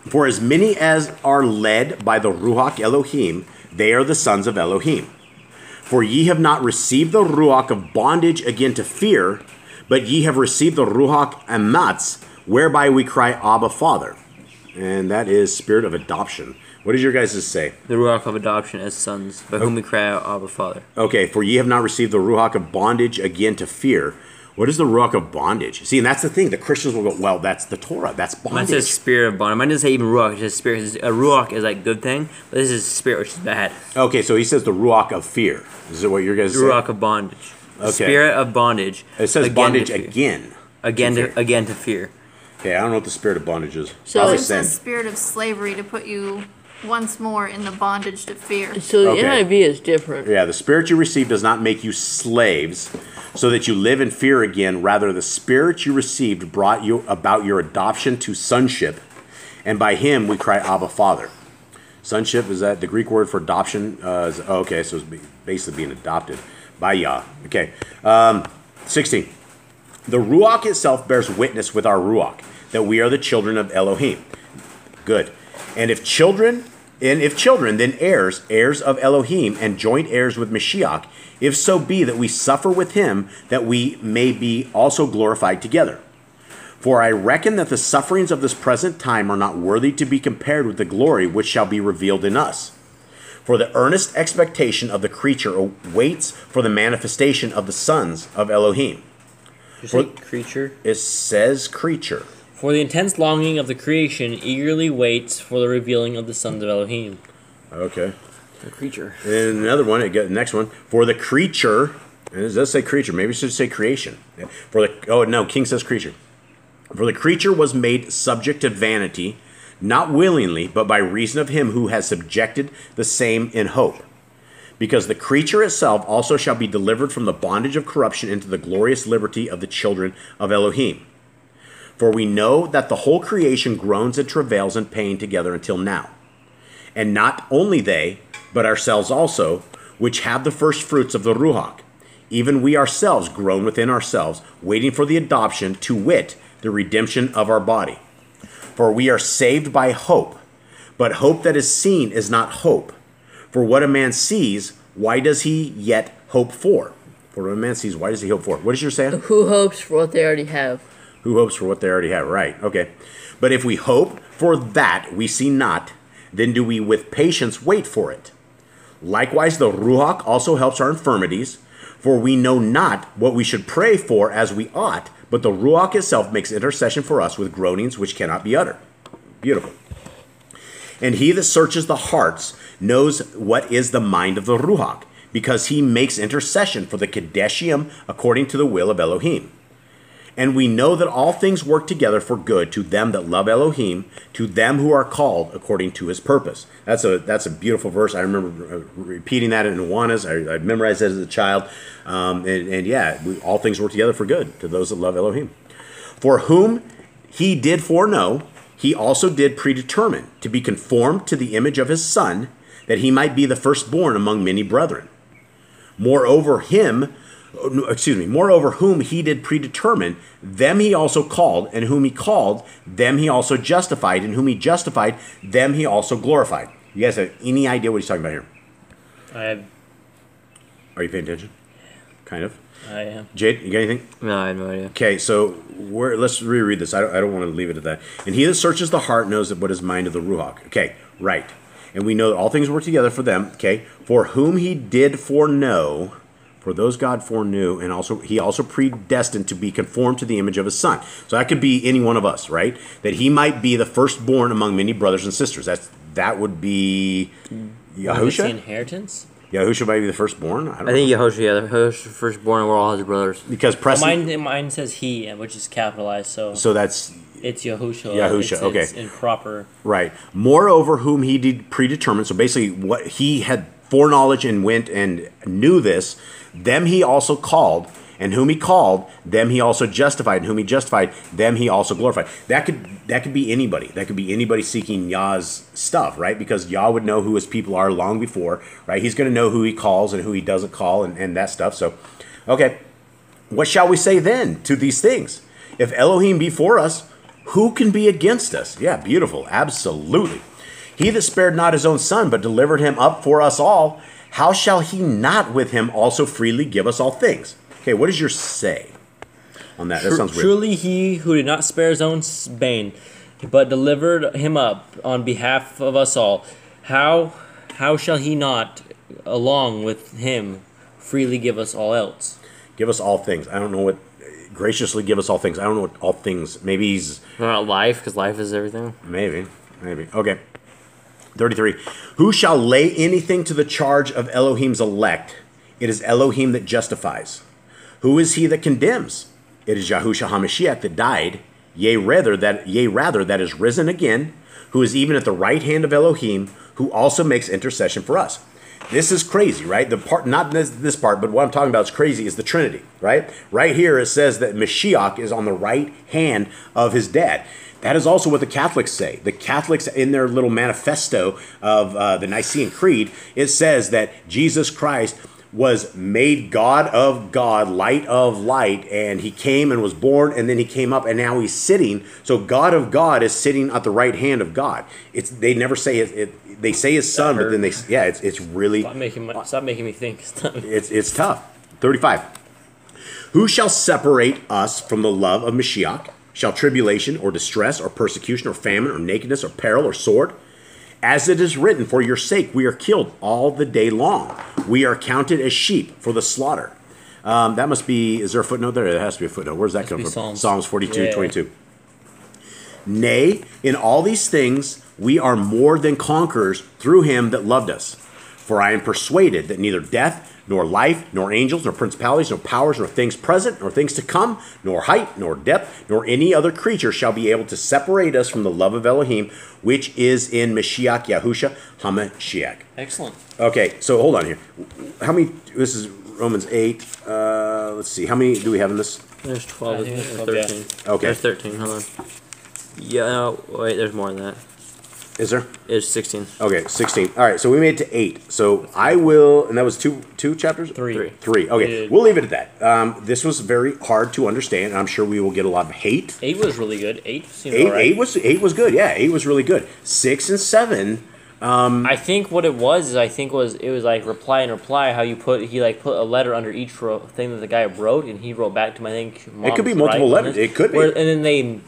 For as many as are led by the Ruach Elohim, they are the sons of Elohim. For ye have not received the Ruach of bondage again to fear, but ye have received the Ruach Amatz, whereby we cry, Abba, Father. And that is spirit of adoption. What does your guys say? The Ruach of adoption as sons, by whom we cry out, Abba, Father. Okay, for ye have not received the Ruach of bondage again to fear. What is the Ruach of bondage? See, and that's the thing. The Christians will go, well, that's the Torah. That's bondage. Mine says spirit of bondage. Mine doesn't say even Ruach. It says spirit. A Ruach is like good thing, but this is spirit, which is bad. Okay, so he says the Ruach of fear. Is it what your guys say? Ruach of bondage. Okay. Spirit of bondage. It says bondage again. Again to fear. Okay, I don't know what the spirit of bondage is. So it says spirit of slavery to put you once more in the bondage to fear. So the NIV is different. Yeah, the spirit you received does not make you slaves, so that you live in fear again. Rather, the spirit you received brought you about your adoption to sonship, and by him we cry, Abba, Father. Sonship, is that the Greek word for adoption? Okay, so it's basically being adopted by Yah. Okay, 16. The Ruach itself bears witness with our Ruach that we are the children of Elohim. Good. And if children, then heirs of Elohim, and joint heirs with Mashiach, if so be that we suffer with him, that we may be also glorified together. For I reckon that the sufferings of this present time are not worthy to be compared with the glory which shall be revealed in us. For the earnest expectation of the creature waits for the manifestation of the sons of Elohim. Creature? It says creature. For the intense longing of the creation eagerly waits for the revealing of the sons of Elohim. Okay. The creature. And another one, next one. For the creature, and it does say creature, maybe it should say creation. King says creature. For the creature was made subject to vanity, not willingly, but by reason of him who has subjected the same in hope. Because the creature itself also shall be delivered from the bondage of corruption into the glorious liberty of the children of Elohim. For we know that the whole creation groans and travails in pain together until now. And not only they, but ourselves also, which have the first fruits of the Ruach, even we ourselves groan within ourselves, waiting for the adoption, to wit, the redemption of our body. For we are saved by hope. But hope that is seen is not hope. For what a man sees, why does he yet hope for? For what a man sees, why does he hope for? What is your saying? Who hopes for what they already have? Who hopes for what they already have? Right, okay. But if we hope for that we see not, then do we with patience wait for it. Likewise, the Ruach also helps our infirmities, for we know not what we should pray for as we ought, but the Ruach itself makes intercession for us with groanings which cannot be uttered. Beautiful. And he that searches the hearts knows what is the mind of the Ruach, because he makes intercession for the Kadeshim according to the will of Elohim. And we know that all things work together for good to them that love Elohim, to them who are called according to his purpose. That's a beautiful verse. I remember repeating that in Awanas. I memorized that as a child. All things work together for good to those that love Elohim. For whom he did foreknow, he also did predetermine to be conformed to the image of his Son, that he might be the firstborn among many brethren. Moreover, whom he did predetermine, them he also called, and whom he called, them he also justified, and whom he justified, them he also glorified. You guys have any idea what he's talking about here? I have. Are you paying attention? Kind of. I am. Jade, you got anything? No, I have no idea. Okay, so let's reread this. I don't want to leave it at that. And he that searches the heart knows what is mind of the Ruach. Okay, right. And we know that all things work together for them. Okay, for whom he did foreknow, for those God foreknew, and he also predestined to be conformed to the image of his Son. So that could be any one of us, right? That he might be the firstborn among many brothers and sisters. That would be Yahusha. The inheritance. Yahusha might be the firstborn. I think Yahushua, the firstborn, and we're all his brothers. Because Mine says he, which is capitalized. So that's it's Yahushua. Yahusha. Okay, it's improper. Right. Moreover, whom he did predetermine. So basically, what he had foreknowledge and went and knew this, them he also called, and whom he called, them he also justified, and whom he justified, them he also glorified. That could be anybody. That could be anybody seeking Yah's stuff, right? Because Yah would know who his people are long before, right? He's going to know who he calls and who he doesn't call and that stuff. So, okay. What shall we say then to these things? If Elohim be for us, who can be against us? Yeah, beautiful. Absolutely. He that spared not his own Son, but delivered him up for us all, how shall he not with him also freely give us all things? Okay, what does your say on that? That sounds weird. Truly he who did not spare his own bane, but delivered him up on behalf of us all, how shall he not, along with him, freely give us all else? Give us all things. I don't know what... Graciously give us all things. I don't know what all things... Maybe he's... Not life, because life is everything. Maybe. Okay. 33. Who shall lay anything to the charge of Elohim's elect? It is Elohim that justifies. Who is he that condemns? It is Yahushua HaMashiach that died, yea rather that is risen again, who is even at the right hand of Elohim, who also makes intercession for us. This is crazy, right? The part, not this part, but what I'm talking about is crazy, is the Trinity, right? Right here it says that Mashiach is on the right hand of his dad. That is also what the Catholics say. The Catholics, in their little manifesto of the Nicene Creed, it says that Jesus Christ was made God of God, light of light, and he came and was born, and then he came up, and now he's sitting. So God of God is sitting at the right hand of God. They never say it. They say his Son, but then it's really... Stop making me think. It's tough. 35. Who shall separate us from the love of Mashiach? Shall tribulation or distress or persecution or famine or nakedness or peril or sword? As it is written, for your sake we are killed all the day long. We are counted as sheep for the slaughter. That must be... Is there a footnote there? There has to be a footnote. Where does that come from? Psalms 42, 22. Nay, in all these things we are more than conquerors through him that loved us. For I am persuaded that neither death, nor life, nor angels, nor principalities, nor powers, nor things present, nor things to come, nor height, nor depth, nor any other creature shall be able to separate us from the love of Elohim, which is in Mashiach Yahushua HaMashiach. Excellent. Okay, so hold on here. How many... This is Romans 8. Let's see. How many do we have in this? There's 12, isn't there? 13. Okay. There's 13, hold on. Yeah, no, wait, there's more than that. Is there? It's 16. Okay, 16. All right, so we made it to 8. So I will, and that was two chapters? Three. Three. Okay, we'll leave it at that. This was very hard to understand, and I'm sure we will get a lot of hate. 8 was really good. 8 seemed Eight, all right. eight was good. Yeah, 8 was really good. 6 and 7. I think what it was is it was like reply and reply. How you put a letter under each thing that the guy wrote, and he wrote back to my It could be multiple letters. It could be. And then they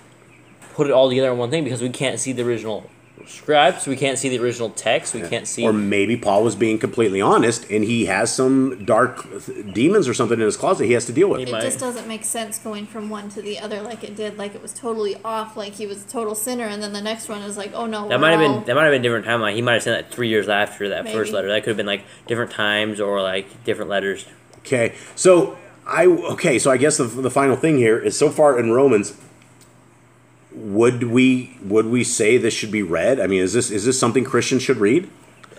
put it all together in one thing because we can't see the original scripts, we can't see the original text, we can't see. Or maybe Paul was being completely honest, and he has some dark demons or something in his closet he has to deal with. It just doesn't make sense going from one to the other like it did. Like it was totally off, like he was a total sinner, and then the next one is like, oh no. That might have been different timeline. He might have sent that 3 years after that first letter. That could have been like different times or like different letters. Okay, so I guess the final thing here is so far in Romans. Would we say this should be read? I mean, is this something Christians should read?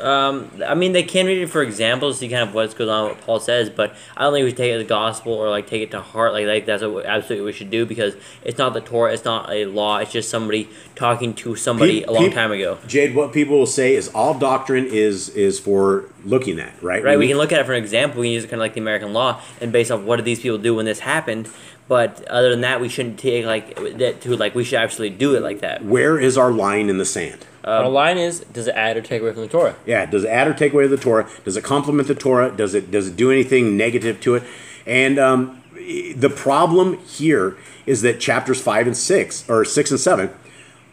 I mean, they can read it for examples to see kind of what's going on, what Paul says, but I don't think we should take it as gospel or like take it to heart. Like that's what absolutely we should do because it's not the Torah, it's not a law, it's just somebody talking to somebody a long time ago. Jade, what people will say is all doctrine is for looking at, right? Right, we can look at it for an example. We can use it kind of like the American law and based off what did these people do when this happened. But other than that, we shouldn't take that to we should actually do it like that. Where is our line in the sand? Our line is: does it add or take away from the Torah? Yeah, does it add or take away the Torah? Does it complement the Torah? Does it do anything negative to it? And the problem here is that chapters 5 and 6, or 6 and 7,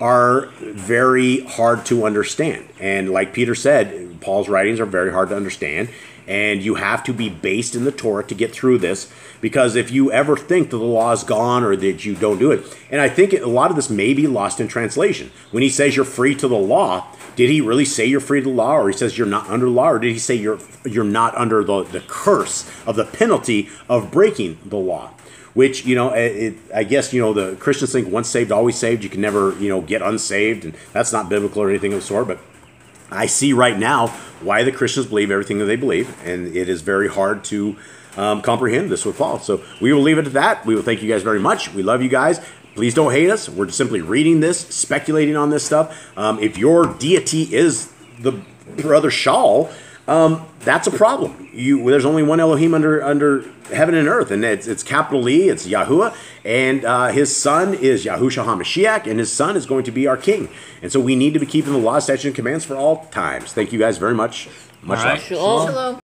are very hard to understand. And like Peter said, Paul's writings are very hard to understand. And you have to be based in the Torah to get through this, because if you ever think that the law is gone or that you don't do it, and I think a lot of this may be lost in translation. When he says you're free to the law, did he really say you're free to the law, or he says you're not under the law, or did he say you're not under the curse of the penalty of breaking the law? Which, I guess, the Christians think once saved, always saved. You can never, get unsaved, and that's not biblical or anything of the sort, but I see right now why the Christians believe everything that they believe, and it is very hard to comprehend this with Paul. So we will leave it at that. We will thank you guys very much. We love you guys. Please don't hate us. We're simply reading this, speculating on this stuff. If your deity is the brother Shaul, that's a problem. There's only one Elohim under heaven and earth, and it's capital E, it's Yahuwah, and his son is Yahushua HaMashiach, and his son is going to be our king. And so we need to be keeping the law, statutes, and commands for all times. Thank you guys very much. Much love. Shalom. Shalom.